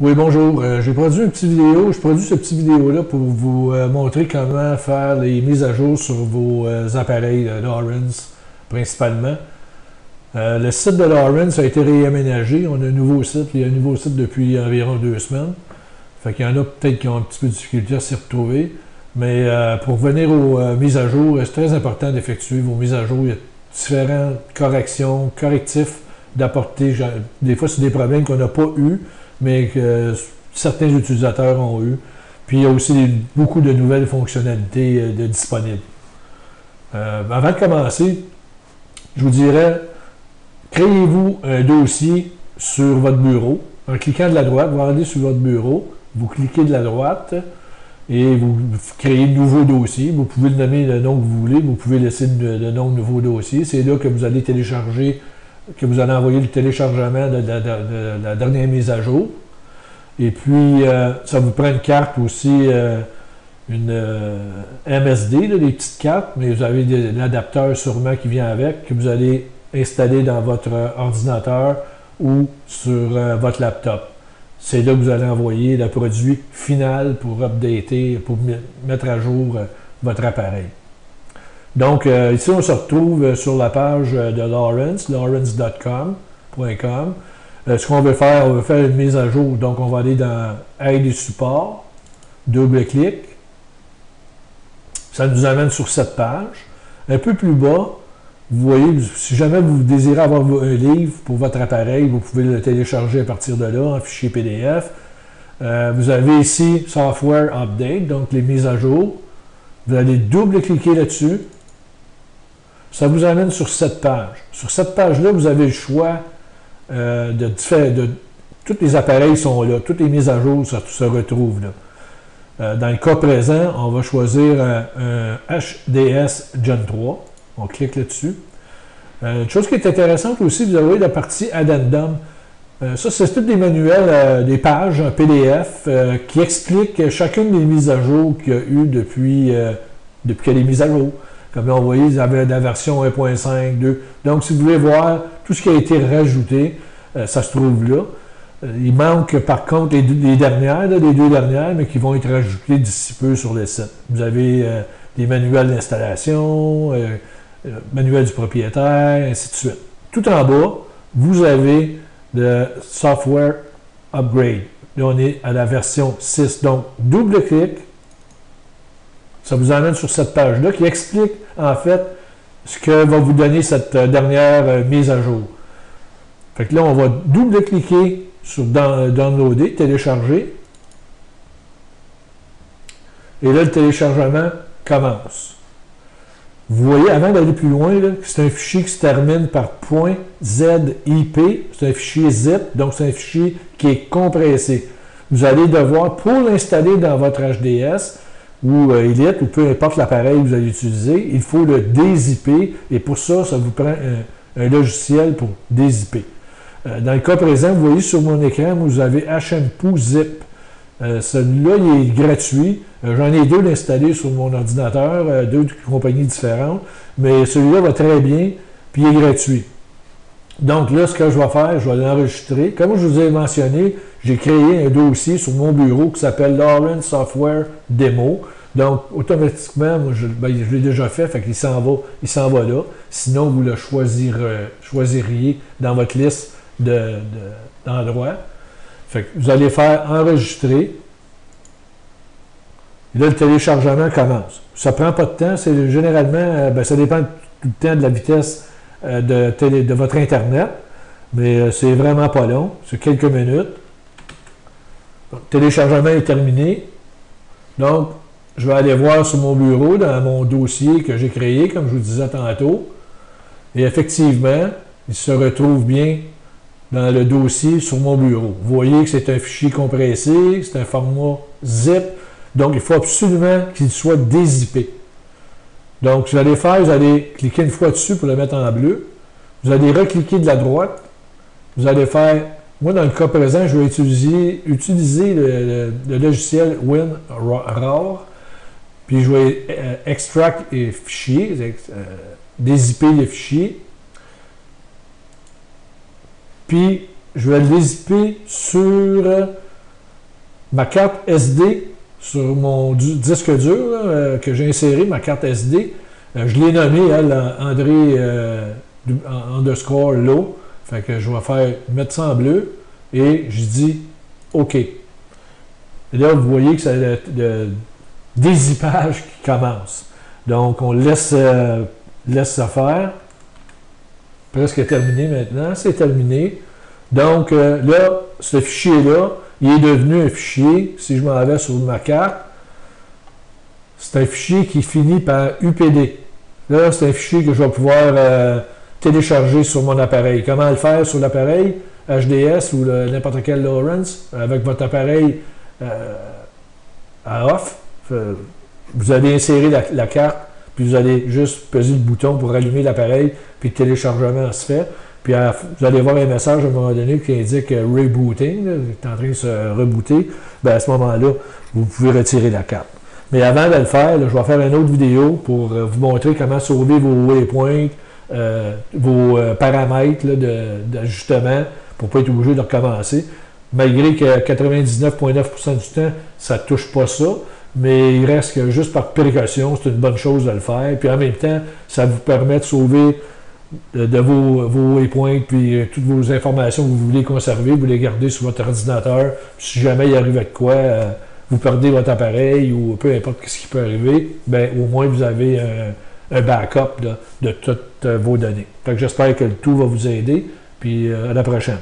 Oui, bonjour. J'ai produit une petite vidéo. Je produis cette petite vidéo-là pour vous montrer comment faire les mises à jour sur vos appareils Lawrence, principalement. Le site de Lawrence a été réaménagé. On a un nouveau site. Il y a un nouveau site depuis environ 2 semaines. Fait qu'il y en a peut-être qui ont un petit peu de difficulté à s'y retrouver. Mais pour venir aux mises à jour, c'est très important d'effectuer vos mises à jour. Il y a différentes corrections, correctifs d'apporter. Des fois, c'est des problèmes qu'on n'a pas eu, mais que certains utilisateurs ont eu. Puis il y a aussi beaucoup de nouvelles fonctionnalités disponibles. Avant de commencer, je vous dirais, créez-vous un dossier sur votre bureau. En cliquant de la droite, vous allez sur votre bureau, vous cliquez de la droite et vous créez un nouveau dossier. Vous pouvez le nommer le nom que vous voulez, vous pouvez laisser le nom de nouveau dossier. C'est là que vous allez télécharger, que vous allez envoyer le téléchargement de la dernière mise à jour. Et puis, ça vous prend une carte aussi, une MSD, là, des petites cartes, mais vous avez l'adapteur sûrement qui vient avec, que vous allez installer dans votre ordinateur ou sur votre laptop. C'est là que vous allez envoyer le produit final pour updater, pour mettre à jour votre appareil. Donc, ici, on se retrouve sur la page de Lawrence, lawrence.com. Ce qu'on veut faire, on veut faire une mise à jour. Donc, on va aller dans Aide et support, double-clic. Ça nous amène sur cette page. Un peu plus bas, vous voyez, si jamais vous désirez avoir un livre pour votre appareil, vous pouvez le télécharger à partir de là, en fichier PDF. Vous avez ici Software Update, donc les mises à jour. Vous allez double-cliquer là-dessus. Ça vous amène sur cette page. Sur cette page-là, vous avez le choix tous les appareils sont là, toutes les mises à jour se retrouvent là. Dans le cas présent, on va choisir un HDS Gen 3. On clique là-dessus. Une chose qui est intéressante aussi, vous avez la partie Addendum. Ça, c'est tous des manuels, des pages, un PDF, qui expliquent chacune des mises à jour qu'il y a eu depuis qu'elle est mise à jour. Comme là, vous voyez, vous avez la version 1.5, 2. Donc, si vous voulez voir tout ce qui a été rajouté, ça se trouve là. Il manque, par contre, les dernières, là, les 2 dernières, mais qui vont être rajoutées d'ici peu sur le site. Vous avez des manuels d'installation, manuel du propriétaire, ainsi de suite. Tout en bas, vous avez le Software Upgrade. Là, on est à la version 6. Donc, double-clic. Ça vous emmène sur cette page-là qui explique, en fait, ce que va vous donner cette dernière mise à jour. Fait que là, on va double-cliquer sur Downloader, télécharger. Et là, le téléchargement commence. Vous voyez, avant d'aller plus loin, c'est un fichier qui se termine par .zip. C'est un fichier zip, donc c'est un fichier qui est compressé. Vous allez devoir, pour l'installer dans votre HDS, ou Elite, ou peu importe l'appareil que vous allez utiliser, il faut le dézipper, et pour ça, ça vous prend un logiciel pour dézipper. Dans le cas présent, vous voyez sur mon écran, vous avez HMPO Zip. Celui-là, il est gratuit. J'en ai 2 d'installés sur mon ordinateur, 2 compagnies différentes, mais celui-là va très bien, puis il est gratuit. Donc là, ce que je vais faire, je vais l'enregistrer. Comme je vous ai mentionné, j'ai créé un dossier sur mon bureau qui s'appelle Lawrence Software Demo. Donc, automatiquement, moi, je l'ai déjà fait, fait qu'il s'en va là. Sinon, vous le choisiriez dans votre liste d'endroits. Fait que vous allez faire enregistrer. Et là, le téléchargement commence. Ça ne prend pas de temps. C'est généralement, ça dépend tout le temps de la vitesse de votre Internet. Mais c'est vraiment pas long. C'est quelques minutes. Le téléchargement est terminé. Donc, je vais aller voir sur mon bureau, dans mon dossier que j'ai créé, comme je vous disais tantôt. Et effectivement, il se retrouve bien dans le dossier sur mon bureau. Vous voyez que c'est un fichier compressé, c'est un format zip, donc il faut absolument qu'il soit dézippé. Donc, ce que vous allez faire, vous allez cliquer une fois dessus pour le mettre en bleu. Vous allez recliquer de la droite. Vous allez faire, moi dans le cas présent, je vais utiliser le logiciel WinRAR, puis je vais extract les fichiers, dézipper les fichiers. Puis, je vais le dézipper sur ma carte SD sur mon disque dur là, que j'ai inséré, ma carte SD, je l'ai nommée, elle, André underscore low. Fait que je vais mettre ça en bleu et je dis OK. Et là, vous voyez que c'est le dézippage qui commence. Donc, on laisse ça faire. Presque terminé maintenant. C'est terminé. Donc, là, ce fichier-là, il est devenu un fichier, si je m'en vais sur ma carte, c'est un fichier qui finit par UPD. Là, c'est un fichier que je vais pouvoir télécharger sur mon appareil. Comment le faire sur l'appareil HDS ou n'importe quel Lawrence, avec votre appareil à off. Vous allez insérer la carte, puis vous allez juste peser le bouton pour allumer l'appareil, puis le téléchargement se fait. Puis vous allez voir un message à un moment donné qui indique rebooting, est en train de se rebooter. Bien, à ce moment-là, vous pouvez retirer la carte. Mais avant de le faire, là, je vais faire une autre vidéo pour vous montrer comment sauver vos waypoints, vos paramètres d'ajustement pour ne pas être obligé de recommencer. Malgré que 99,9% du temps, ça ne touche pas ça, mais il reste que juste par précaution, c'est une bonne chose de le faire. Puis en même temps, ça vous permet de sauver de vos waypoints, puis toutes vos informations que vous voulez conserver, vous les gardez sur votre ordinateur. Si jamais il arrive de quoi, vous perdez votre appareil ou peu importe ce qui peut arriver, bien, au moins vous avez un backup de toutes vos données. Donc j'espère que le tout va vous aider, puis à la prochaine.